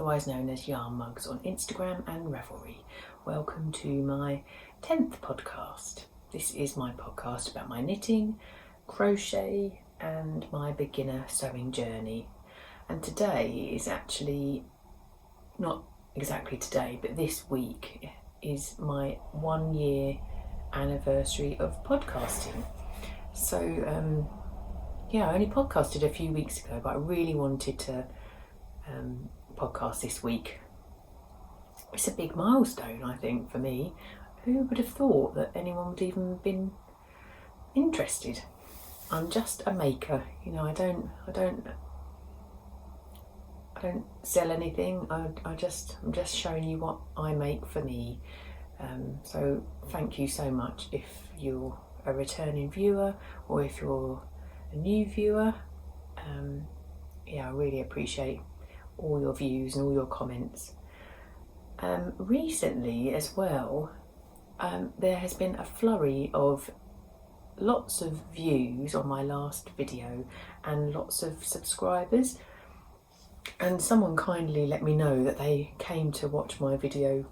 otherwise known as Yarnmugs on Instagram and Ravelry. Welcome to my 10th podcast. This is my podcast about my knitting, crochet and my beginner sewing journey. And today is actually, not exactly today, but this week is my 1 year anniversary of podcasting. So I only podcasted a few weeks ago, but I really wanted to podcast this week. It's a big milestone, I think, for me. Who would have thought that anyone would even been interested? I'm just a maker, I don't sell anything. I'm just showing you what I make for me. So thank you so much if you're a returning viewer or if you're a new viewer. I really appreciate all your views and all your comments. Recently as well, there has been a flurry of lots of views on my last video and lots of subscribers, and someone kindly let me know that they came to watch my video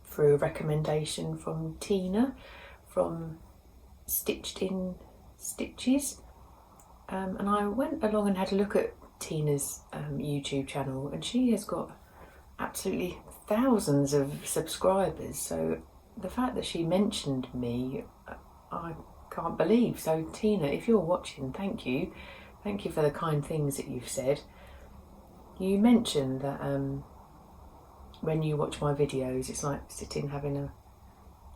through a recommendation from Tina from Stitched in Stitches, and I went along and had a look at Tina's YouTube channel, and she has got absolutely thousands of subscribers. So the fact that she mentioned me, I can't believe. So Tina, if you're watching, thank you for the kind things that you've said. You mentioned that when you watch my videos, it's like sitting having a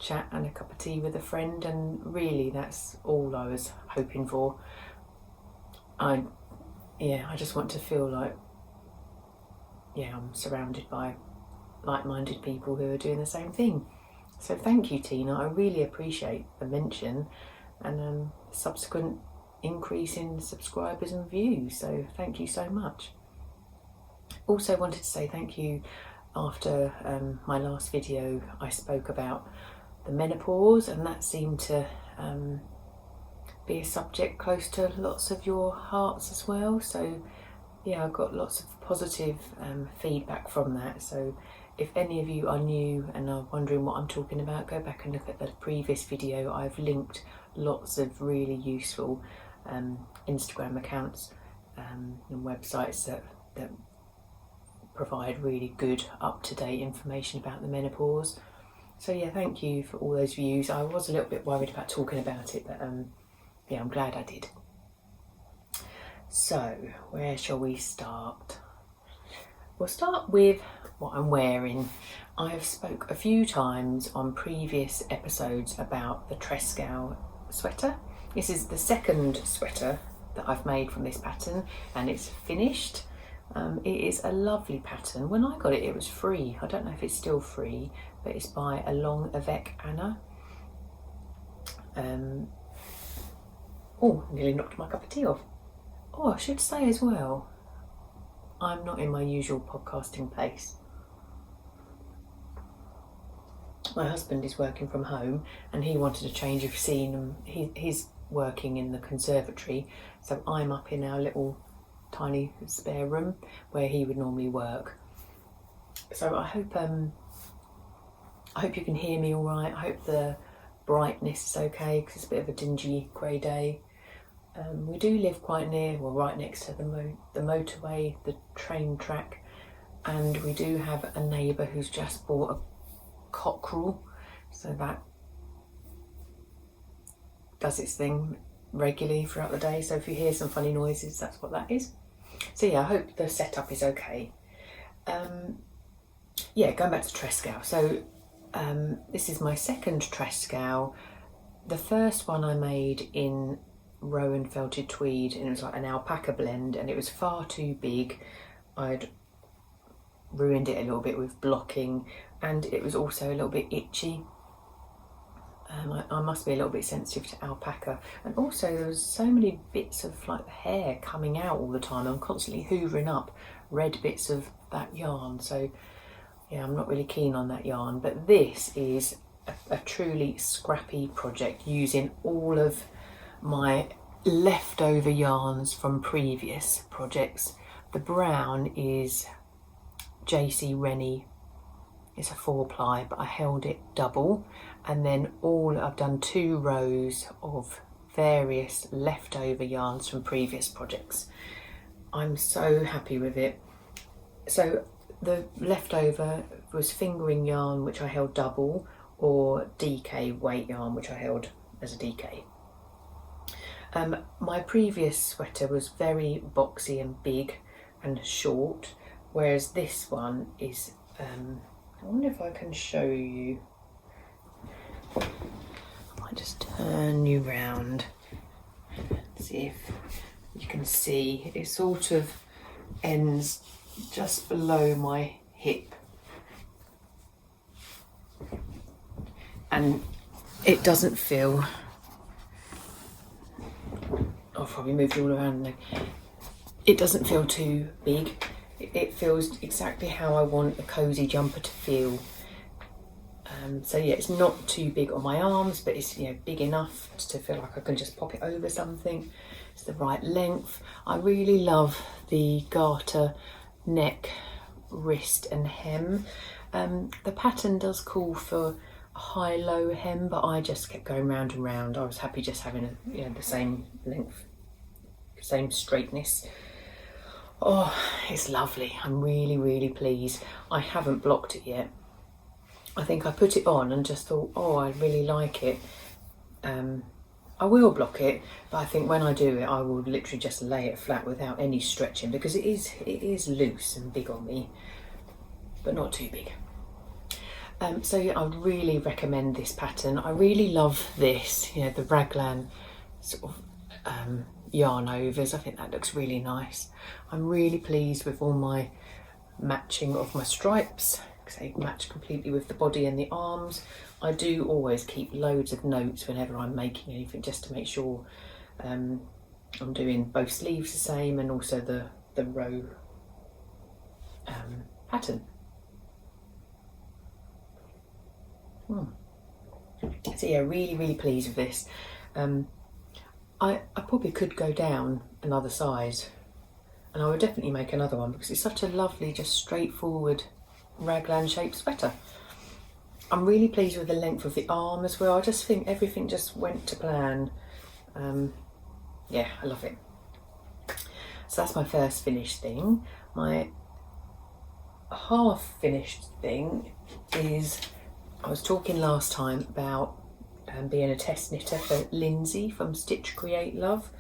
chat and a cup of tea with a friend, and really that's all I was hoping for. I just want to feel like I'm surrounded by like-minded people who are doing the same thing. So thank you, Tina. I really appreciate the mention and subsequent increase in subscribers and views. So thank you so much. Also wanted to say thank you. After my last video, I spoke about the menopause, and that seemed to be a subject close to lots of your hearts as well. So I got lots of positive feedback from that. So if any of you are new and are wondering what I'm talking about, go back and look at the previous video. I've linked lots of really useful Instagram accounts and websites that provide really good up-to-date information about the menopause. So thank you for all those views. I was a little bit worried about talking about it, but I'm glad I did. So where shall we start? We'll start with what I'm wearing. I have spoke a few times on previous episodes about the Trescao sweater. This is the second sweater that I've made from this pattern, and it's finished. It is a lovely pattern. When I got it, it was free. I don't know if it's still free, but it's by Along Avec Anna. Nearly knocked my cup of tea off. I should say as well, I'm not in my usual podcasting place. My husband is working from home and he wanted a change of scene, and he's working in the conservatory, so I'm up in our little tiny spare room where he would normally work. So I hope you can hear me all right. I hope the brightness is okay because it's a bit of a dingy grey day. We do live quite near, right next to the motorway, the train track, and we do have a neighbour who's just bought a cockerel, so that does its thing regularly throughout the day. So if you hear some funny noises, that's what that is. So I hope the setup is okay. Going back to Trescao. So this is my second Trescao. The first one I made in Rowan felted tweed, and it was like an alpaca blend, and it was far too big. I'd ruined it a little bit with blocking, and it was also a little bit itchy. I must be a little bit sensitive to alpaca, and also there was so many bits of like hair coming out all the time. I'm constantly hoovering up red bits of that yarn, so I'm not really keen on that yarn. But this is a truly scrappy project using all of my leftover yarns from previous projects. The brown is JC Rennie. It's a 4-ply, but I held it double, and then I've done 2 rows of various leftover yarns from previous projects. I'm so happy with it. So the leftover was fingering yarn, which I held double, or DK weight yarn, which I held as a DK. My previous sweater was very boxy and big and short, whereas this one is, I wonder if I can show you. I might just turn you round, see if you can see. It sort of ends just below my hip, and it doesn't feel, I've probably moved all around there. It doesn't feel too big. It feels exactly how I want a cosy jumper to feel. So yeah, it's not too big on my arms, but it's, you know, big enough to feel like I can just pop it over something. It's the right length. I really love the garter neck, wrist and hem. The pattern does call for a high-low hem, but I just kept going round and round. I was happy just having the same length, same straightness. Oh, it's lovely. I'm really, really pleased. I haven't blocked it yet. I think I put it on and just thought, oh, I really like it. I will block it, but I think when I do it, I will literally just lay it flat without any stretching, because it is loose and big on me, but not too big. So yeah, I would really recommend this pattern. I really love this, the raglan sort of yarn overs. I think that looks really nice. I'm really pleased with all my matching of my stripes, because they match completely with the body and the arms. I do always keep loads of notes whenever I'm making anything, just to make sure I'm doing both sleeves the same and also the row pattern. So yeah, really, really pleased with this. I probably could go down another size, and I would definitely make another one, because it's such a lovely, just straightforward raglan shaped sweater. I'm really pleased with the length of the arm as well. I just think everything just went to plan. Yeah, I love it. So that's my first finished thing. My half finished thing is, I was talking last time about being a test knitter for Lindsay from Stitch Create Love,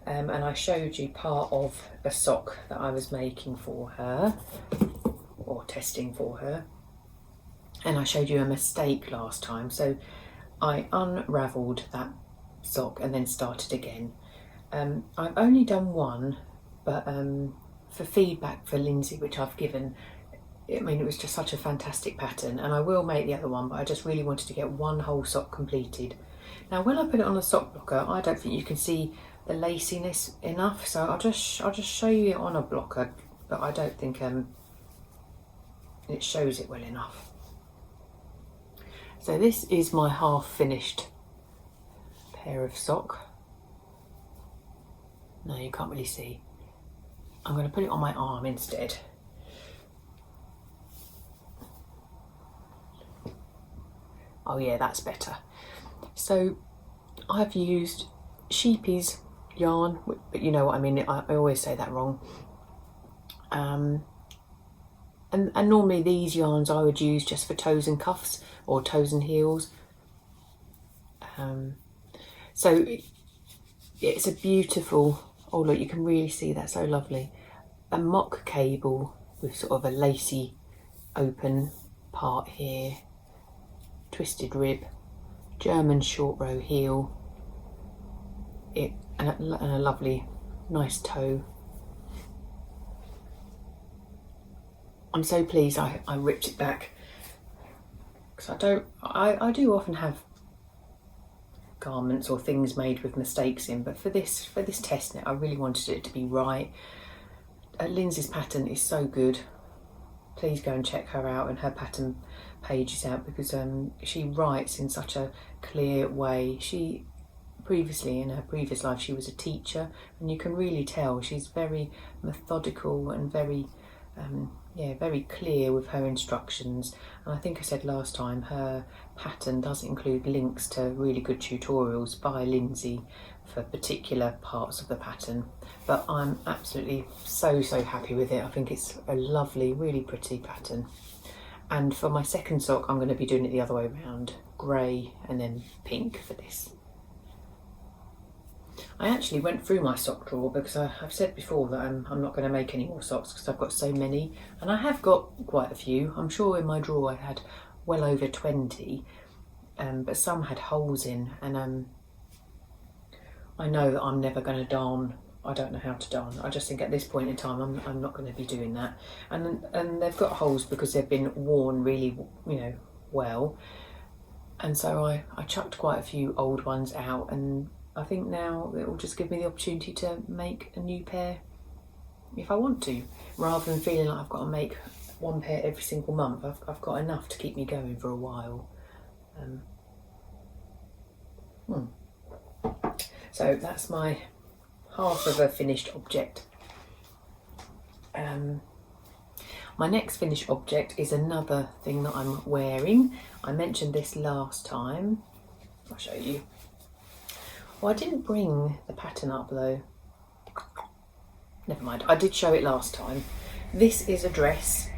and I showed you part of a sock that I was making for her, or testing for her, and I showed you a mistake last time, so I unravelled that sock and then started again. I've only done one, but for feedback for Lindsay, which I've given, I mean, it was just such a fantastic pattern, and I will make the other one, but I just really wanted to get one whole sock completed. Now, when I put it on a sock blocker, I don't think you can see the laciness enough, so I'll just show you it on a blocker, but I don't think it shows it well enough. So this is my half finished pair of sock. No, you can't really see. I'm going to put it on my arm instead. Oh yeah, that's better. So I've used Sheepy's yarn, but you know what I mean, I always say that wrong. And normally these yarns I would use just for toes and cuffs, or toes and heels. So it's a beautiful, oh look, you can really see that, so lovely. A mock cable with sort of a lacy open part here, twisted rib, German short row heel, and a lovely nice toe. I'm so pleased I ripped it back, because I do often have garments or things made with mistakes in, but for this test knit I really wanted it to be right. Lindsay's pattern is so good. Please go and check her out, and her pattern page is out, because she writes in such a clear way. She previously, in her previous life, she was a teacher, and you can really tell she's very methodical and very very clear with her instructions. And I think I said last time, her pattern does include links to really good tutorials by Lindsay for particular parts of the pattern. But I'm absolutely so happy with it. I think it's a lovely, really pretty pattern. And for my second sock, I'm going to be doing it the other way around, grey and then pink for this. I actually went through my sock drawer because I've said before that I'm not going to make any more socks because I've got so many, and I have got quite a few. I'm sure in my drawer I had well over 20, but some had holes in, and I know that I'm never going to darn. I don't know how to darn. I just think at this point in time I'm not going to be doing that, and they've got holes because they've been worn really, well, and so I chucked quite a few old ones out, and I think now it will just give me the opportunity to make a new pair if I want to, rather than feeling like I've got to make one pair every single month. I've got enough to keep me going for a while. So that's my half of a finished object. My next finished object is another thing that I'm wearing. I mentioned this last time. I'll show you. Well, I didn't bring the pattern up though. Never mind, I did show it last time. This is a dress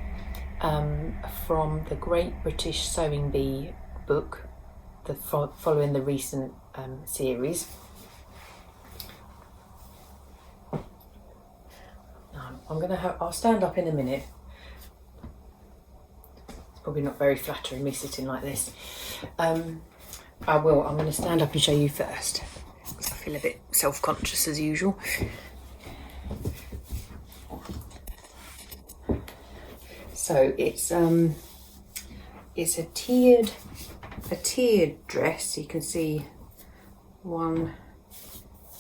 from the Great British Sewing Bee book, following the recent series. I'll stand up in a minute. It's probably not very flattering me sitting like this. I'm going to stand up and show you first. I feel a bit self-conscious as usual. So it's a tiered dress. You can see 1,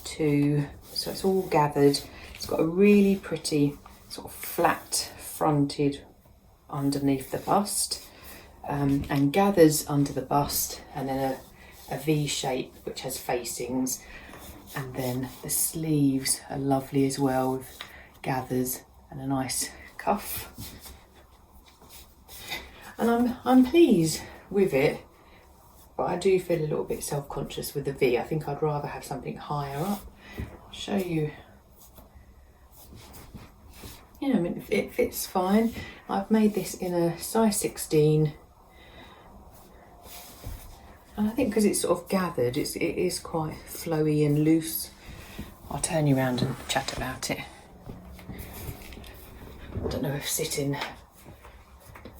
2. So it's all gathered. It's got a really pretty sort of flat fronted underneath the bust, and gathers under the bust, and then a V shape which has facings, and then the sleeves are lovely as well with gathers and a nice cuff. And I'm pleased with it, but I do feel a little bit self-conscious with the V. I think I'd rather have something higher up. I'll show you. I mean, it fits fine. I've made this in a size 16. And I think because it's sort of gathered, it is quite flowy and loose. I'll turn you around and chat about it. I don't know if sitting,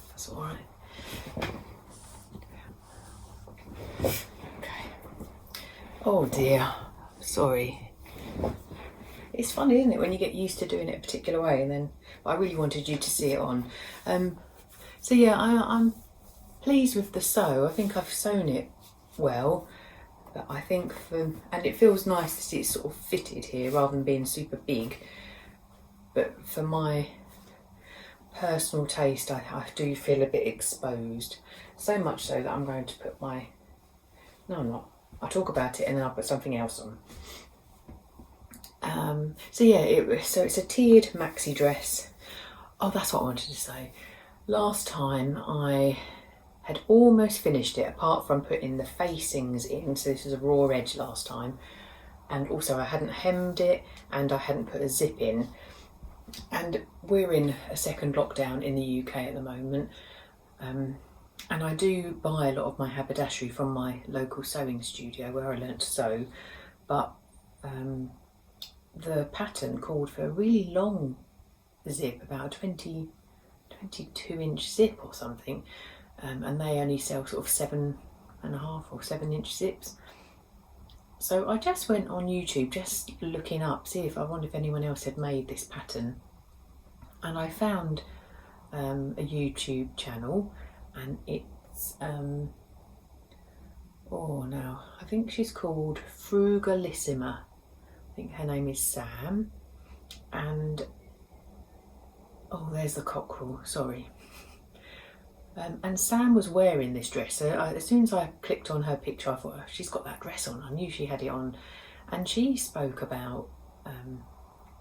that's all right. Okay. Oh dear, sorry. It's funny, isn't it, when you get used to doing it a particular way, and then I really wanted you to see it on. So yeah, I'm pleased with the sew. I think I've sewn it well, but I think and it feels nice to see it sort of fitted here rather than being super big. But for my personal taste, I do feel a bit exposed. So much so that I'm going to put no, I'm not. I'll talk about it and then I'll put something else on. So yeah, so it's a tiered maxi dress. Oh, that's what I wanted to say. Last time I had almost finished it, apart from putting the facings in. So this was a raw edge last time, and also I hadn't hemmed it and I hadn't put a zip in. And we're in a second lockdown in the UK at the moment, and I do buy a lot of my haberdashery from my local sewing studio where I learnt to sew, but the pattern called for a really long zip, about a 22-inch zip or something, and they only sell sort of 7.5 or 7-inch zips. So I just went on YouTube, just looking up, I wonder if anyone else had made this pattern, and I found a YouTube channel, and it's I think she's called Frugalissima. I think her name is Sam, and there's the cockerel, sorry. And Sam was wearing this dress, so as soon as I clicked on her picture I thought, oh, she's got that dress on, I knew she had it on. And she spoke about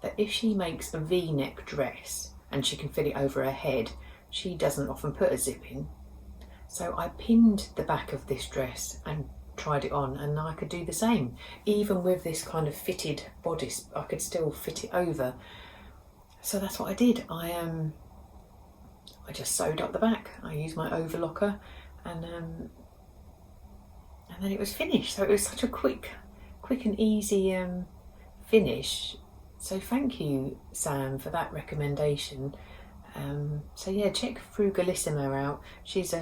that if she makes a V-neck dress and she can fit it over her head. She doesn't often put a zip in. So I pinned the back of this dress and tried it on, and I could do the same. Even with this kind of fitted bodice, I could still fit it over. So that's what I did. I just sewed up the back. I used my overlocker, and then it was finished. So it was such a quick and easy finish. So thank you, Sam, for that recommendation. So yeah, check Frugalissima out. She's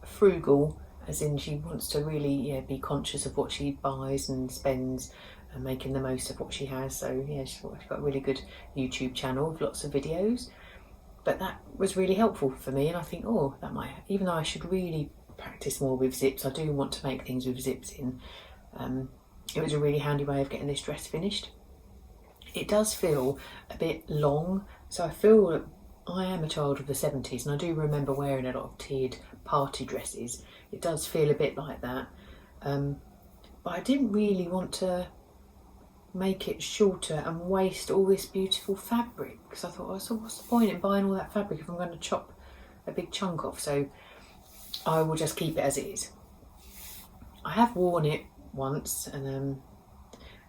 frugal, as in she wants to really be conscious of what she buys and spends, and making the most of what she has. So yeah, she's got a really good YouTube channel with lots of videos. But that was really helpful for me, and I think, that might, even though I should really practice more with zips, I do want to make things with zips in. It was a really handy way of getting this dress finished. It does feel a bit long, so I feel that I am a child of the 70s, and I do remember wearing a lot of tiered party dresses. It does feel a bit like that, but I didn't really want to make it shorter and waste all this beautiful fabric, because I thought, so what's the point in buying all that fabric if I'm going to chop a big chunk off? So I will just keep it as it is. I have worn it once, and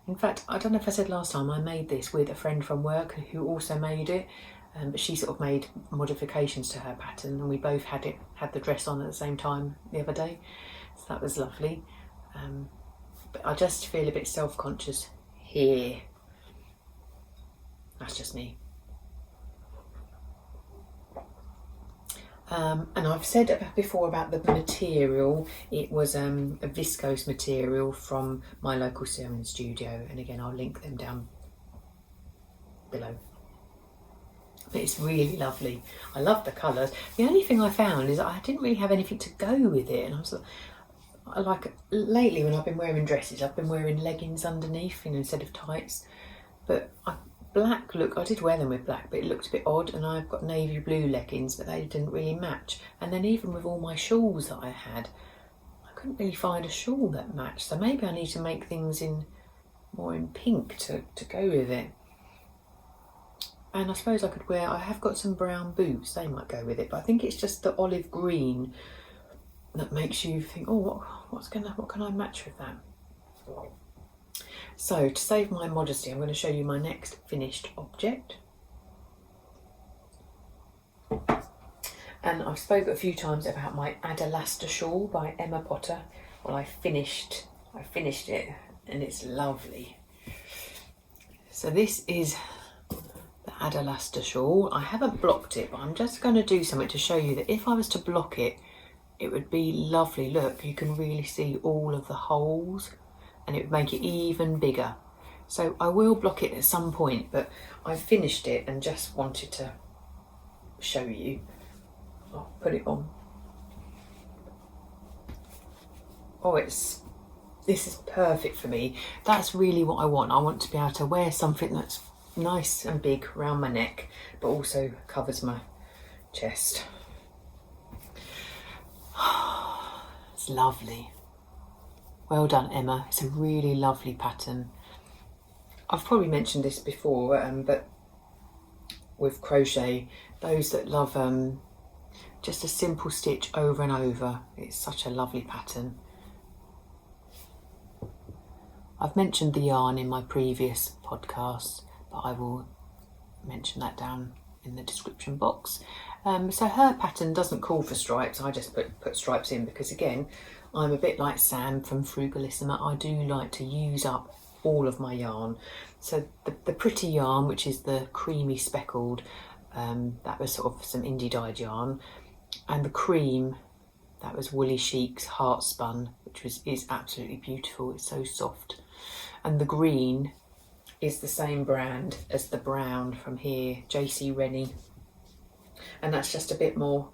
in fact, I don't know if I said last time, I made this with a friend from work who also made it, but she sort of made modifications to her pattern, and we both had the dress on at the same time the other day, so that was lovely. But I just feel a bit self-conscious here. That's just me. And I've said before about the material. It was a viscose material from my local sewing studio, and again I'll link them down below. But it's really lovely. I love the colours. The only thing I found is that I didn't really have anything to go with it, and I like lately when I've been wearing dresses, I've been wearing leggings underneath, instead of tights. But black look, I did wear them with black, but it looked a bit odd, and I've got navy blue leggings, but they didn't really match. And then even with all my shawls that I had, I couldn't really find a shawl that matched. So maybe I need to make things more in pink to go with it. And I suppose I have got some brown boots, they might go with it, but I think it's just the olive green that makes you think, what can I match with that? So to save my modesty, I'm going to show you my next finished object. And I've spoken a few times about my Adalaster shawl by Emma Potter. Well, I finished it, and it's lovely. So this is the Adalaster shawl. I haven't blocked it, but I'm just going to do something to show you that if I was to block it, it would be lovely. Look, you can really see all of the holes, and it would make it even bigger. So I will block it at some point, but I finished it and just wanted to show you. I'll put it on. This is perfect for me. That's really what I want. I want to be able to wear something that's nice and big around my neck, but also covers my chest. It's lovely. Well done, Emma. It's a really lovely pattern. I've probably mentioned this before, but with crochet, those that love just a simple stitch over and over, it's such a lovely pattern. I've mentioned the yarn in my previous podcasts, but I will mention that down in the description box. So her pattern doesn't call for stripes. I just put stripes in because, again, I'm a bit like Sam from Frugalissima. I do like to use up all of my yarn. So the pretty yarn, which is the creamy speckled, that was sort of some indie dyed yarn, and the cream, that was Woolly Chic's Heart Spun, which is absolutely beautiful. It's so soft. And the green is the same brand as the brown from here, JC Rennie, and that's just a bit more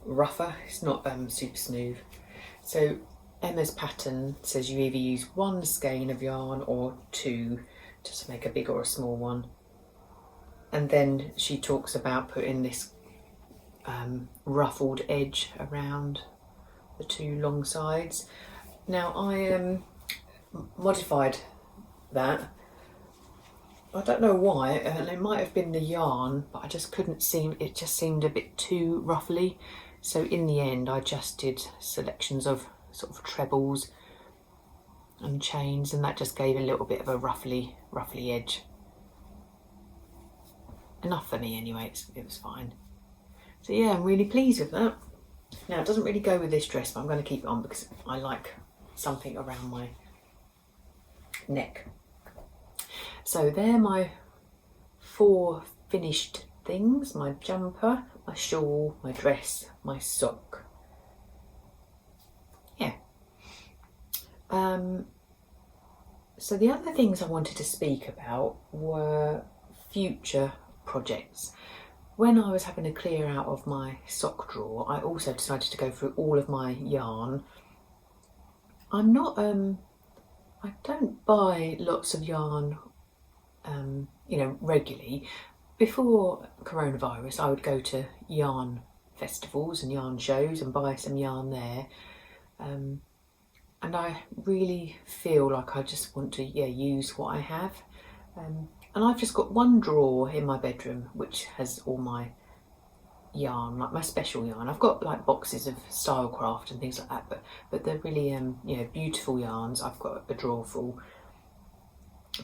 rougher. It's not super smooth. So Emma's pattern says you either use one skein of yarn or two, just to make a big or a small one. And then she talks about putting this ruffled edge around the two long sides. Now I modified that I don't know why, and it might have been the yarn, but I just couldn't seem, it just seemed a bit too ruffly. So in the end, I just did selections of sort of trebles and chains, and that just gave a little bit of a ruffly edge. Enough for me anyway, it was fine. So yeah, I'm really pleased with that. Now it doesn't really go with this dress, but I'm going to keep it on because I like something around my neck. So they're my 4 finished things: my jumper, my shawl, my dress, my sock. Yeah. So the other things I wanted to speak about were future projects. When I was having to clear out of my sock drawer, I also decided to go through all of my yarn. I'm not, I don't buy lots of yarn, you know, regularly. Before coronavirus, I would go to yarn festivals and yarn shows and buy some yarn there. And I really feel like I just want to, use what I have. And I've just got one drawer in my bedroom which has all my yarn, like my special yarn. I've got like boxes of Stylecraft and things like that, but they're really beautiful yarns. I've got a drawer full.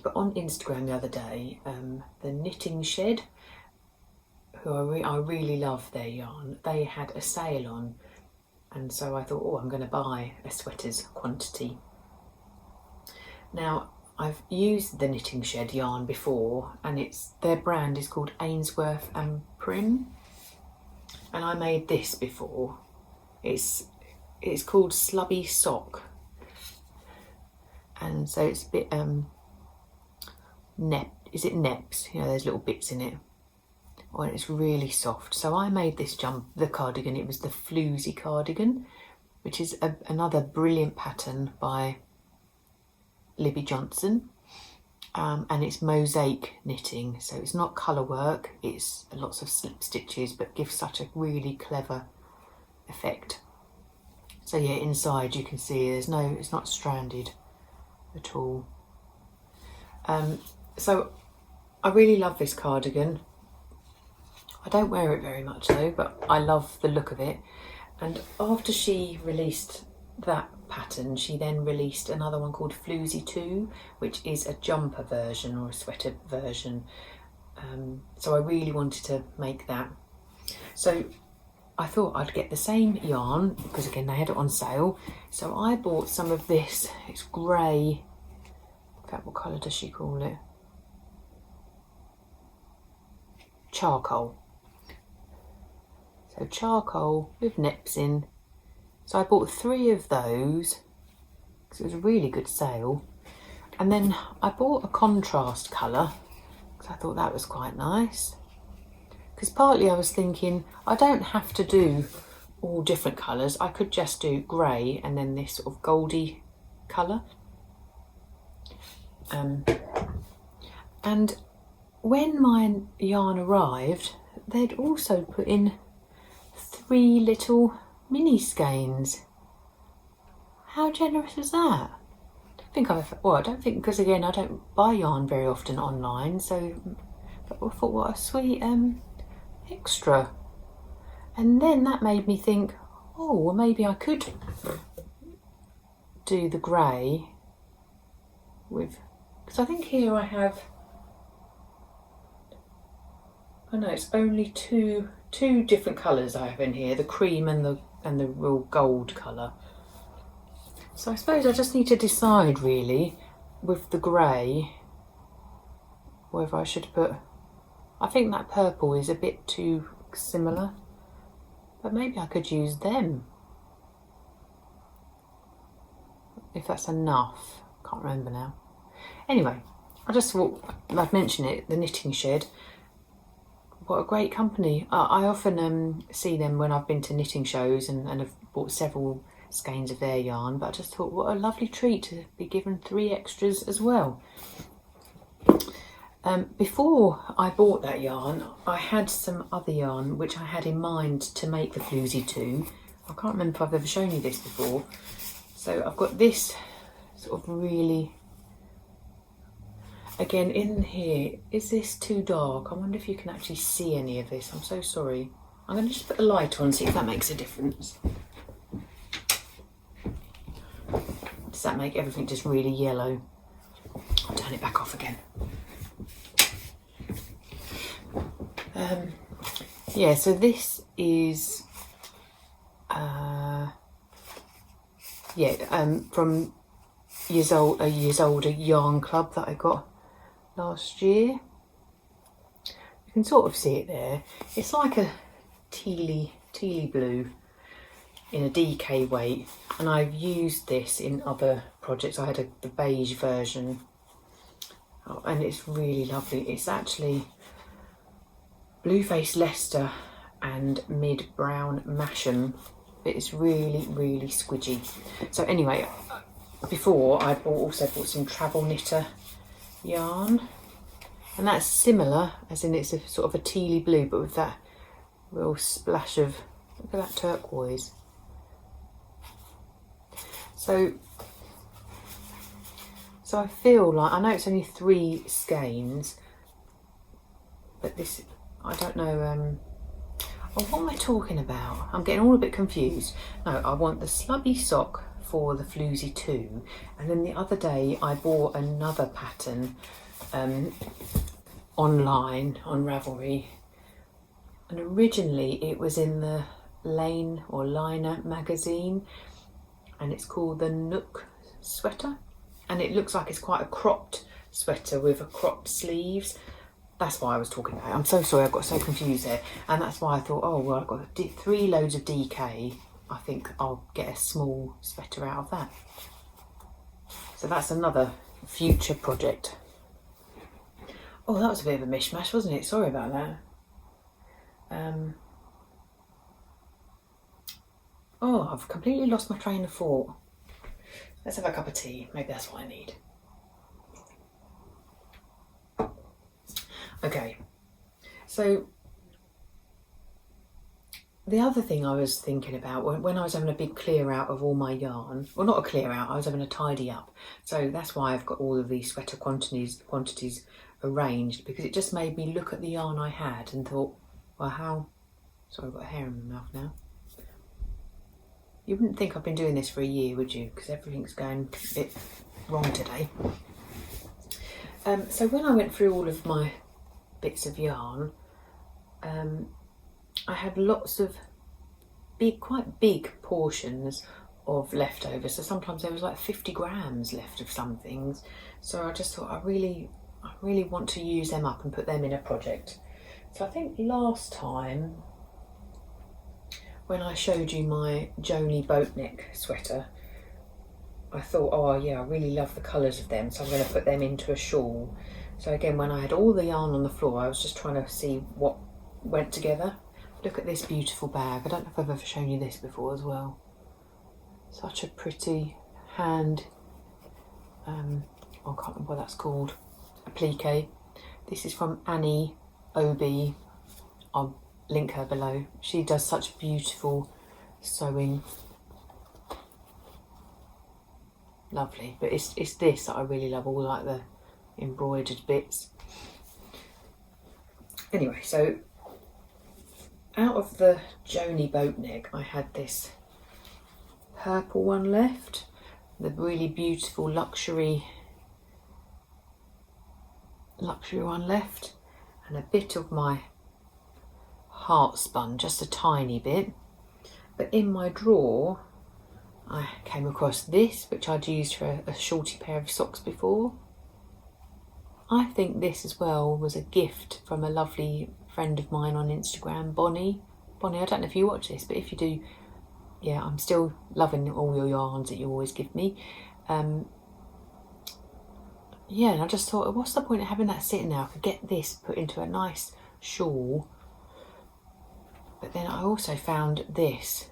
But on Instagram the other day, the Knitting Shed, who I really love their yarn, they had a sale on, and so I thought, I'm going to buy a sweater's quantity. Now, I've used the Knitting Shed yarn before, and their brand is called Ainsworth and Prim, and I made this before. It's called Slubby Sock, and so it's a bit neps? You know, there's little bits in it. Oh, and it's really soft. So I made this the cardigan. It was the Floozy cardigan, which is another brilliant pattern by Libby Johnson, and it's mosaic knitting, so it's not colour work, it's lots of slip stitches, but gives such a really clever effect. So yeah, inside you can see it's not stranded at all. So I really love this cardigan. I don't wear it very much though, but I love the look of it. And after she released that pattern, she then released another one called Floozy 2, which is a jumper version or a sweater version. So I really wanted to make that. So I thought I'd get the same yarn because again they had it on sale. So I bought some of this. It's grey. In fact, what colour does she call it? Charcoal. So charcoal with neps in. So I bought 3 of those because it was a really good sale. And then I bought a contrast colour because I thought that was quite nice. Because partly I was thinking I don't have to do all different colours. I could just do grey and then this sort of goldy colour. And when my yarn arrived, they'd also put in 3 little mini skeins. How generous is that? I don't think, because again I don't buy yarn very often online, so but I thought what a sweet extra. And then that made me think, well maybe I could do the grey with, because I think here I have, I know it's only two different colours I have in here, the cream and the real gold colour. So I suppose I just need to decide really with the grey whether I should put, I think that purple is a bit too similar, but maybe I could use them if that's enough. Can't remember now. Anyway, I just thought I'd mention it, the Knitting Shed. What a great company. I often see them when I've been to knitting shows and have bought several skeins of their yarn, but I just thought what a lovely treat to be given 3 extras as well. Before I bought that yarn, I had some other yarn which I had in mind to make the Floozy 2. I can't remember if I've ever shown you this before. So I've got this sort of really, Again, in here, is this too dark? I wonder if you can actually see any of this. I'm so sorry. I'm going to just put the light on and see if that makes a difference. Does that make everything just really yellow? I'll turn it back off again. Yeah, so this is from a years older yarn club that I got last year. You can sort of see it there. It's like a tealy blue in a DK weight, and I've used this in other projects. I had the beige version, and it's really lovely. It's actually Blueface Leicester and mid brown Masham. It's really squidgy. So anyway, before I also bought some travel knitter yarn, and that's similar, as in it's a sort of a tealy blue, but with that real splash of, look at that turquoise. So I feel like, I know it's only 3 skeins, but this, I don't know, oh, what am I talking about? I'm getting all a bit confused. No, I want the slubby sock for the Floozy 2, and then the other day I bought another pattern online on Ravelry, and originally it was in the Lane or Liner magazine, and it's called the Nook sweater, and it looks like it's quite a cropped sweater with a cropped sleeves. That's why I was talking about it. I'm so sorry, I got so confused there. And that's why I thought, oh, well, I've got 3 loads of DK. I think I'll get a small sweater out of that. So that's another future project. Oh, that was a bit of a mishmash, wasn't it? Sorry about that. Oh, I've completely lost my train of thought. Let's have a cup of tea. Maybe that's what I need. Okay, so the other thing I was thinking about when I was having a big clear out of all my yarn, well, not a clear out, I was having a tidy up. So that's why I've got all of these sweater quantities arranged, because it just made me look at the yarn I had and thought, well, sorry, I've got hair in my mouth now. You wouldn't think I've been doing this for a year, would you? Because everything's going a bit wrong today. So when I went through all of my bits of yarn, I had lots of quite big portions of leftovers. So sometimes there was like 50 grams left of some things. So I just thought I really want to use them up and put them in a project. So I think last time when I showed you my Joni boatneck sweater, I thought, oh yeah, I really love the colours of them, so I'm going to put them into a shawl. So again, when I had all the yarn on the floor, I was just trying to see what went together. Look at this beautiful bag. I don't know if I've ever shown you this before as well. Such a pretty hand, I can't remember what that's called, applique. This is from Annie OB. I'll link her below. She does such beautiful sewing. Lovely, but it's this that I really love, all like the embroidered bits. Anyway, so out of the Joni boatneck, I had this purple one left, the really beautiful luxury one left, and a bit of my heart spun, just a tiny bit. But in my drawer I came across this, which I'd used for a shorty pair of socks before. I think this as well was a gift from a lovely friend of mine on Instagram, Bonnie. Bonnie, I don't know if you watch this, but if you do, yeah, I'm still loving all your yarns that you always give me. Yeah, and I just thought, what's the point of having that sitting there? I could get this put into a nice shawl. But then I also found this.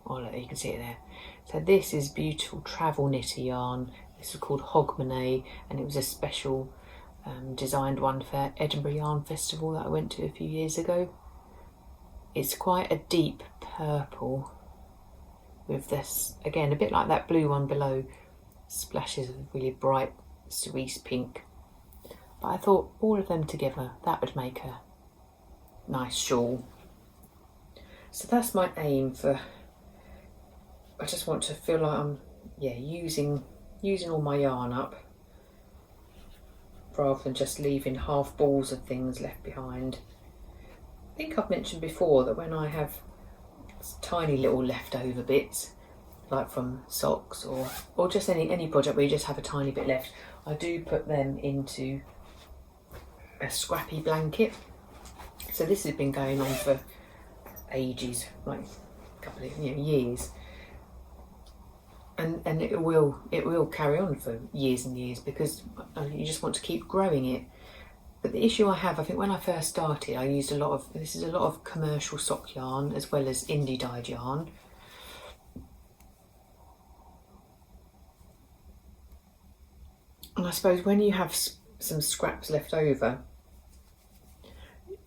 Oh, look, you can see it there. So this is beautiful travel knitter yarn. This is called Hogmanay, and it was a special designed one for Edinburgh Yarn Festival that I went to a few years ago. It's quite a deep purple with this, again, a bit like that blue one below, splashes of really bright cerise pink. But I thought all of them together, that would make a nice shawl. So that's my aim for, I just want to feel like I'm using all my yarn up, rather than just leaving half balls of things left behind. I think I've mentioned before that when I have tiny little leftover bits, like from socks or just any project where you just have a tiny bit left, I do put them into a Scrappy blanket. So this has been going on for ages, like a couple of years, and it will carry on for years and years, because you just want to keep growing it. But the issue I have, I think when I first started, I used a lot of commercial sock yarn as well as indie dyed yarn. And I suppose when you have some scraps left over,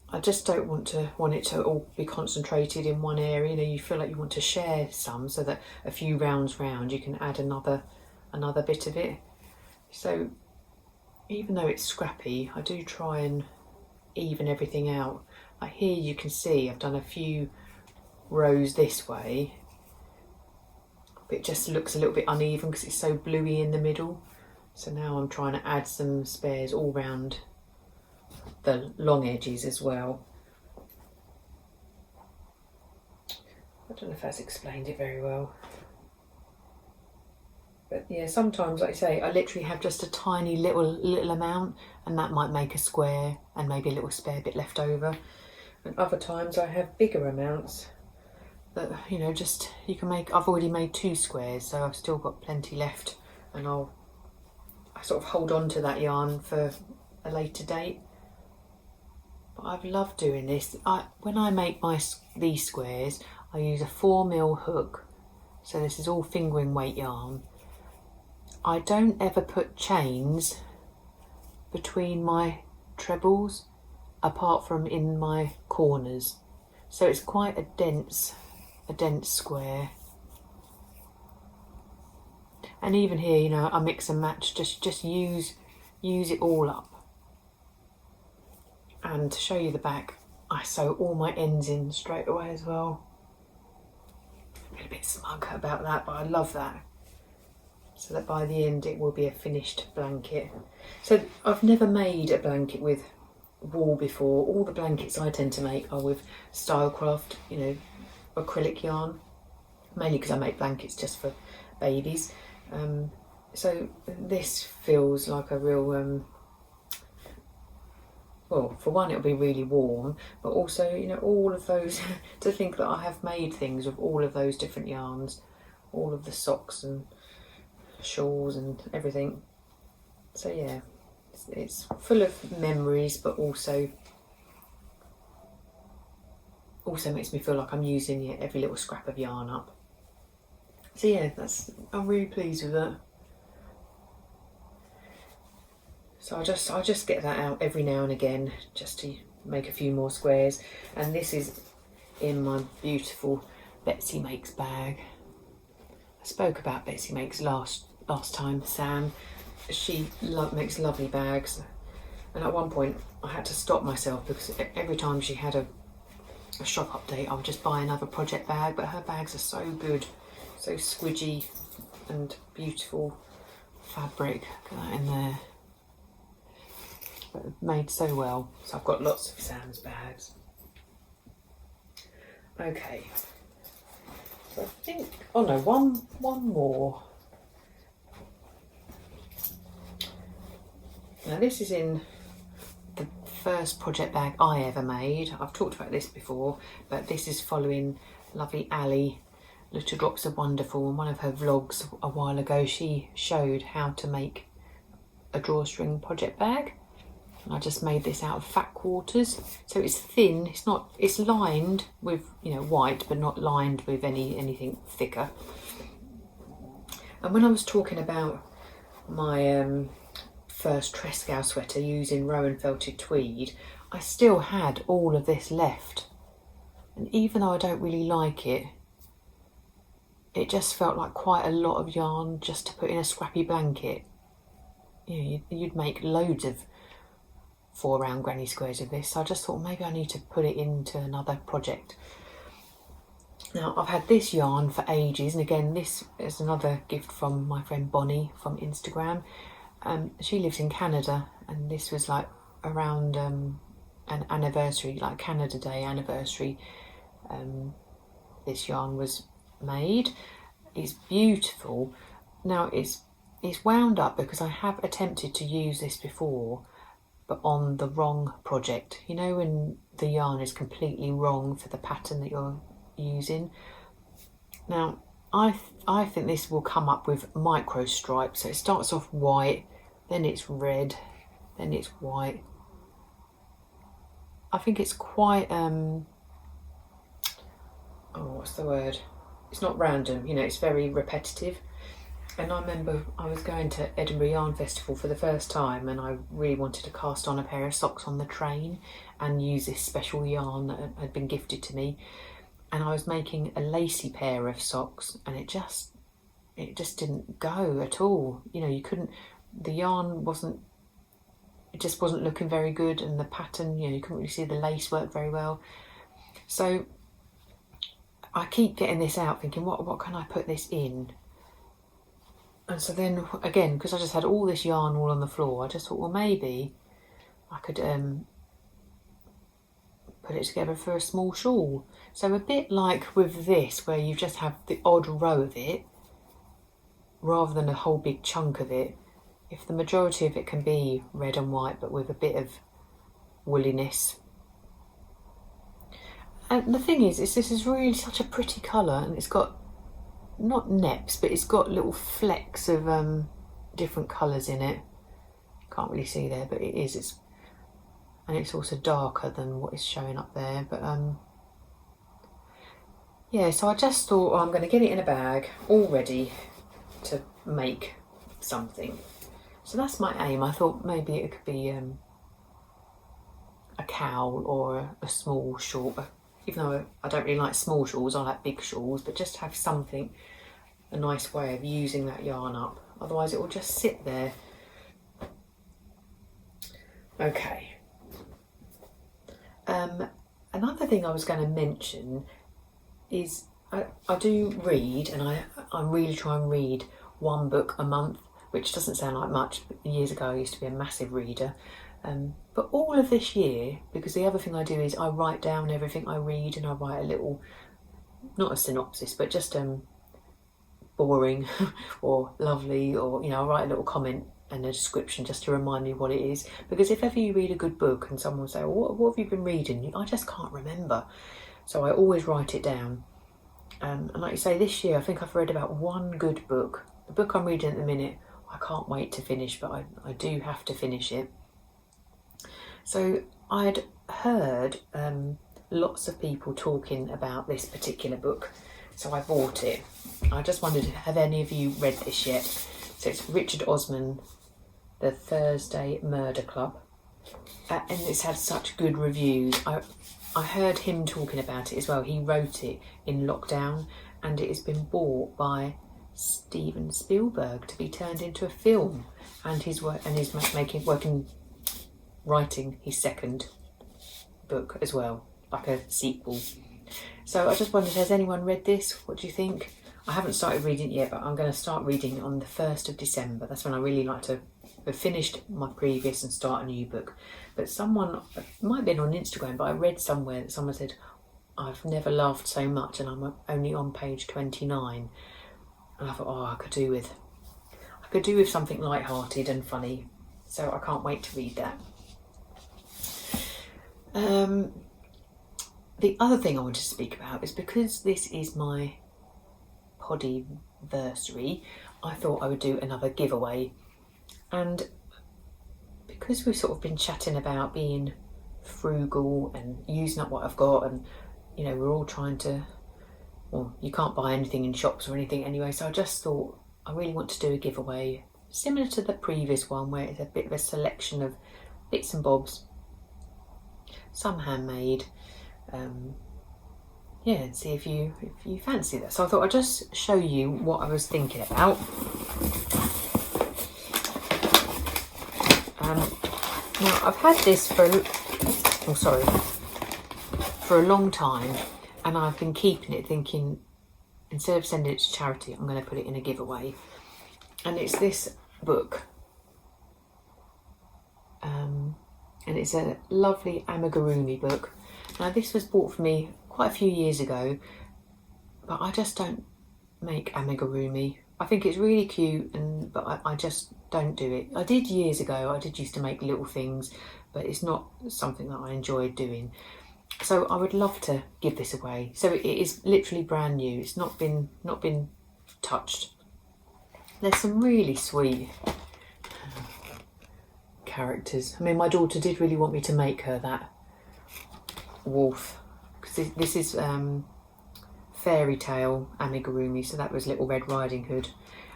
I just don't want it to all be concentrated in one area. You feel like you want to share some, so that a few rounds round you can add another bit of it. So even though it's scrappy, I do try and even everything out. Like here you can see I've done a few rows this way, but it just looks a little bit uneven because it's so bluey in the middle. So now I'm trying to add some spares all round the long edges as well. I don't know if that's explained it very well. But yeah, sometimes, like I say, I literally have just a tiny little amount, and that might make a square and maybe a little spare bit left over. And other times I have bigger amounts that, just you can make. I've already made 2 squares, so I've still got plenty left, and I sort of hold on to that yarn for a later date. But I've loved doing this. When I make these squares, I use a 4mm hook. So this is all fingering weight yarn. I don't ever put chains between my trebles, apart from in my corners. So it's quite a dense square. And even here, I mix and match. Just use it all up. And to show you the back, I sew all my ends in straight away as well. I'm a bit smug about that, but I love that. So that by the end it will be a finished blanket. So I've never made a blanket with wool before. All the blankets I tend to make are with Stylecraft, acrylic yarn. Mainly because I make blankets just for babies. So this feels like a real... well, for one, it'll be really warm, but also, all of those, to think that I have made things with all of those different yarns, all of the socks and shawls and everything. So yeah, it's full of memories, but also makes me feel like I'm using every little scrap of yarn up. So yeah, I'm really pleased with that. So I just get that out every now and again, just to make a few more squares. And this is in my beautiful Betsy Makes bag. I spoke about Betsy Makes last time, Sam. She makes lovely bags. And at one point I had to stop myself, because every time she had a shop update, I would just buy another project bag. But her bags are so good, so squidgy and beautiful fabric. Look at that in there. Made so well. So I've got lots of Sam's bags. Okay, so I think, one more. Now this is in the first project bag I ever made. I've talked about this before, but this is following lovely Ali, Little Drops of Wonderful. In one of her vlogs a while ago, she showed how to make a drawstring project bag. And I just made this out of fat quarters, so it's thin. It's lined with white, but not lined with anything thicker. And when I was talking about my first Trescao sweater using Rowan felted tweed, I still had all of this left. And even though I don't really like it, it just felt like quite a lot of yarn just to put in a scrappy blanket. you'd make loads of 4 round granny squares of this. So I just thought maybe I need to put it into another project. Now, I've had this yarn for ages, and again, this is another gift from my friend Bonnie from Instagram. She lives in Canada, and this was like around an anniversary, like Canada Day anniversary. This yarn was made. It's beautiful. Now, it's wound up because I have attempted to use this before, but on the wrong project. You know, when the yarn is completely wrong for the pattern that you're using. Now, I think this will come up with micro stripes. So it starts off white, then it's red, then it's white. I think it's quite what's the word? It's not random, it's very repetitive. And I remember I was going to Edinburgh Yarn Festival for the first time, and I really wanted to cast on a pair of socks on the train and use this special yarn that had been gifted to me. And I was making a lacy pair of socks, and it just didn't go at all. You couldn't, the yarn just wasn't looking very good, and the pattern, you couldn't really see the lace work very well. So I keep getting this out thinking, what can I put this in? And so then again, because I just had all this yarn all on the floor, I just thought, well, maybe I could put it together for a small shawl. So a bit like with this, where you just have the odd row of it, rather than a whole big chunk of it. If the majority of it can be red and white, but with a bit of woolliness. And the thing is this is really such a pretty colour, and it's got, not neps, but it's got little flecks of different colours in it. Can't really see there, but it is. And it's also darker than what is showing up there. But yeah, so I just thought, I'm going to get it in a bag, all ready to make something. So that's my aim. I thought maybe it could be a cowl or a small shawl. Even though I don't really like small shawls, I like big shawls, but just have something, a nice way of using that yarn up. Otherwise it will just sit there. Okay. Another thing I was going to mention is I do read, and I really try and read 1 book a month, which doesn't sound like much, but years ago I used to be a massive reader. But all of this year, because the other thing I do is I write down everything I read, and I write a little, not a synopsis, but just boring or lovely, or I write a little comment and a description just to remind me what it is. Because if ever you read a good book and someone will say, well, what have you been reading? I just can't remember. So I always write it down. And like you say, this year I think I've read about 1 good book. The book I'm reading at the minute, I can't wait to finish, but I do have to finish it. So I'd heard lots of people talking about this particular book, so I bought it. I just wondered, have any of you read this yet? So it's Richard Osman, The Thursday Murder Club, and it's had such good reviews. I heard him talking about it as well. He wrote it in lockdown, and it has been bought by Steven Spielberg to be turned into a film, and he's writing his second book as well, like a sequel. So I just wondered, has anyone read this? What do you think? I haven't started reading it yet, but I'm going to start reading it on the 1st of December. That's when I really like to have finished my previous and start a new book. But someone, it might have been on Instagram, but I read somewhere that someone said, I've never laughed so much, and I'm only on page 29. And I thought, I could do with something light-hearted and funny. So I can't wait to read that. The other thing I wanted to speak about is, because this is my Podiversary, I thought I would do another giveaway. And because we've sort of been chatting about being frugal and using up what I've got, and we're all trying to, well, you can't buy anything in shops or anything anyway, so I just thought I really want to do a giveaway similar to the previous one, where it's a bit of a selection of bits and bobs, some handmade, and see if you fancy that. So I thought I'd just show you what I was thinking about. Now I've had this for a long time, and I've been keeping it thinking, instead of sending it to charity, I'm going to put it in a giveaway. And it's this book. And it's a lovely amigurumi book. Now this was bought for me quite a few years ago, but I just don't make amigurumi. I think it's really cute, but I just don't do it. I did years ago. I did used to make little things, but it's not something that I enjoy doing. So I would love to give this away. So it is literally brand new. It's not been touched. There's some really sweet characters. I mean, my daughter did really want me to make her that wolf, because this is fairy tale amigurumi, so that was Little Red Riding Hood.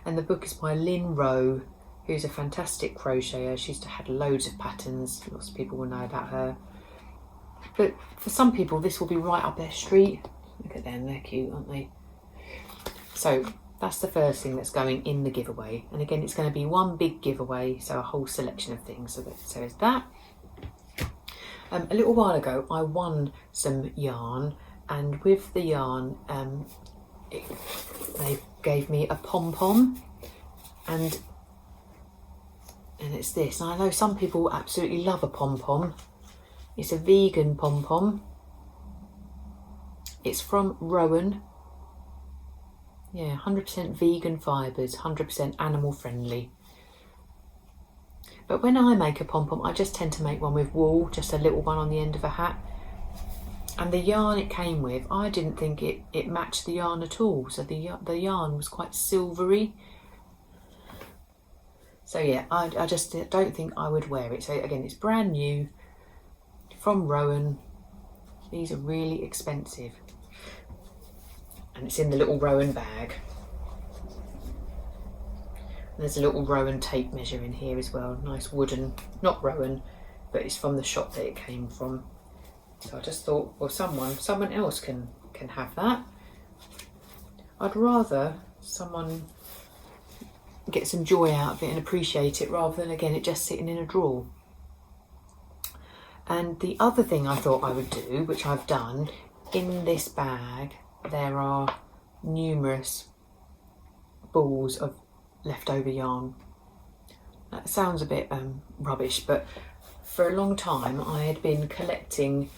And the book is by Lynn Rowe, who's a fantastic crocheter. She's had loads of patterns. Lots of people will know about her. But for some people, this will be right up their street. Look at them, they're cute, aren't they? So that's the first thing that's going in the giveaway. And again, it's going to be one big giveaway, so a whole selection of things. So there's that. A little while ago, I won some yarn, and with the yarn, they gave me a pom-pom, and it's this. And I know some people absolutely love a pom-pom. It's a vegan pom-pom. It's from Rowan. Yeah, 100% vegan fibres, 100% animal friendly. But when I make a pom-pom, I just tend to make one with wool, just a little one on the end of a hat. And the yarn it came with, I didn't think it matched the yarn at all. So the yarn was quite silvery. So yeah, I just don't think I would wear it. So again, it's brand new from Rowan. These are really expensive. And it's in the little Rowan bag. And there's a little Rowan tape measure in here as well. Nice wooden, not Rowan, but it's from the shop that it came from. So I just thought, well, someone else can have that. I'd rather someone get some joy out of it and appreciate it, rather than, again, it just sitting in a drawer. And the other thing I thought I would do, which I've done, in this bag there are numerous balls of leftover yarn. That sounds a bit rubbish, but for a long time I had been collecting.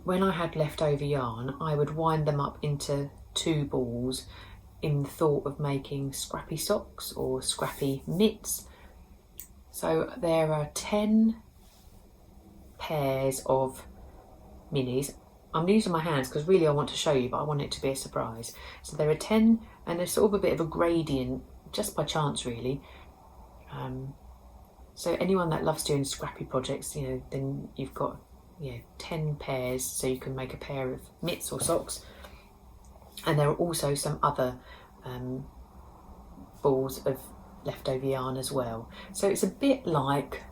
When I had leftover yarn, I would wind them up into 2 balls in the thought of making scrappy socks or scrappy mitts. So there are 10 pairs of minis. I'm using my hands because really I want to show you, but I want it to be a surprise. So there are 10, and there's sort of a bit of a gradient, just by chance really. So anyone that loves doing scrappy projects, you know, then you've got 10 pairs, so you can make a pair of mitts or socks. And there are also some other balls of leftover yarn as well. So it's a bit like,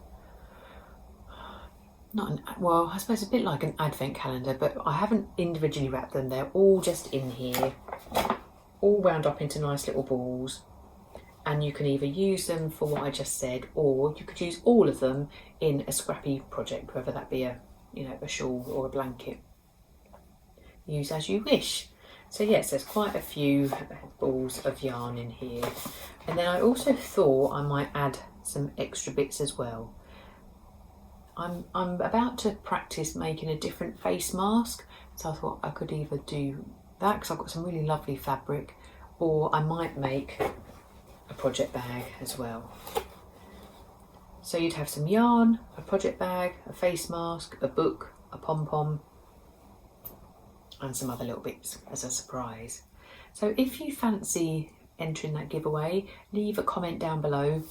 I suppose a bit like an advent calendar, but I haven't individually wrapped them. They're all just in here, all wound up into nice little balls. And you can either use them for what I just said, or you could use all of them in a scrappy project, whether that be a shawl or a blanket. Use as you wish. So yes, there's quite a few balls of yarn in here. And then I also thought I might add some extra bits as well. I'm about to practice making a different face mask, so I thought I could either do that, because I've got some really lovely fabric, or I might make a project bag as well. So you'd have some yarn, a project bag, a face mask, a book, a pom-pom, and some other little bits as a surprise. So if you fancy entering that giveaway, leave a comment down below.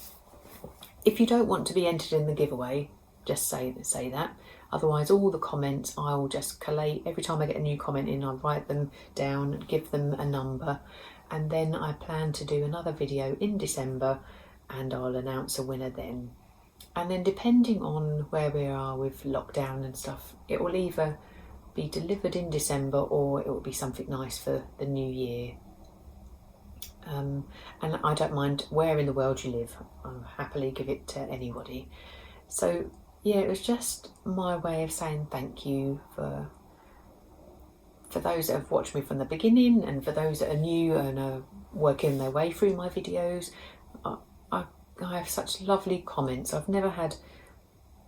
If you don't want to be entered in the giveaway, just say that. Otherwise, all the comments I'll just collate. Every time I get a new comment in, I'll write them down, give them a number, and then I plan to do another video in December, and I'll announce a winner then. And then, depending on where we are with lockdown and stuff, it will either be delivered in December, or it will be something nice for the new year. And I don't mind where in the world you live. I'll happily give it to anybody. So yeah, it was just my way of saying thank you for those that have watched me from the beginning, and for those that are new and are working their way through my videos. I have such lovely comments. I've never had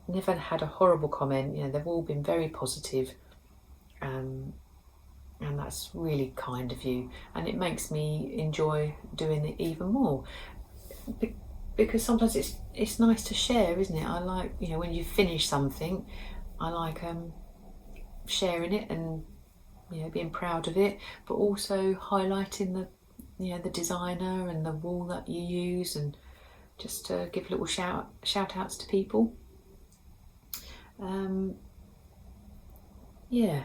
a horrible comment. You know, they've all been very positive, and that's really kind of you, and it makes me enjoy doing it even more, because sometimes it's nice to share, isn't it? I like, you know, when you finish something, I like sharing it and, you know, being proud of it, but also highlighting the, you know, the designer and the wool that you use, and just to give little shout outs to people. Yeah.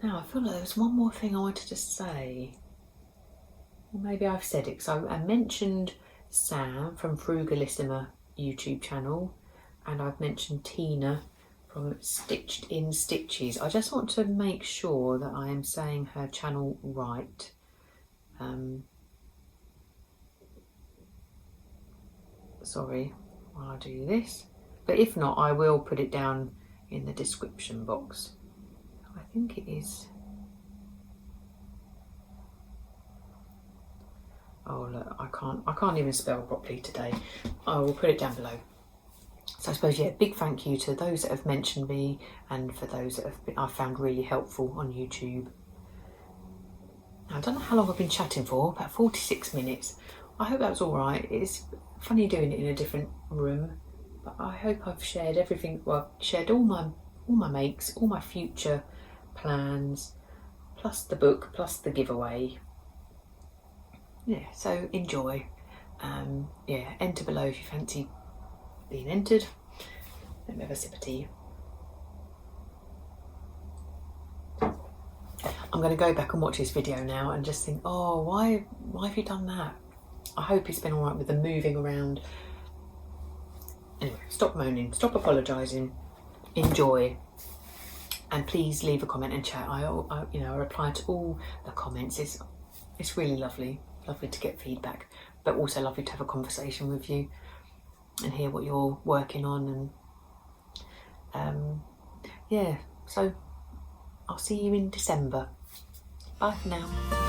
Now I feel like there was one more thing I wanted to say. Or maybe I've said it. So I mentioned Sam from Frugalissima YouTube channel, and I've mentioned Tina from Stitched in Stitches. I just want to make sure that I am saying her channel right. Sorry while I do this, but if not, I will put it down in the description box. I think it is. Oh look, I can't even spell properly today. I will put it down below. So I suppose, yeah, big thank you to those that have mentioned me, and for those that I've found really helpful on YouTube. Now, I don't know how long I've been chatting for, about 46 minutes. I hope that was all right. It's funny doing it in a different room, but I hope I've shared everything. Well, I've shared all my makes, all my future plans, plus the book, plus the giveaway. Yeah, so enjoy. Yeah, enter below if you fancy being entered. Let me have a sip of tea. I'm going to go back and watch this video now and just think, oh, why have you done that? I hope it's been all right with the moving around. Anyway, stop moaning, stop apologising, enjoy, and please leave a comment and chat. I reply to all the comments. It's really lovely to get feedback, but also lovely to have a conversation with you and hear what you're working on. And yeah, so I'll see you in December. Bye for now.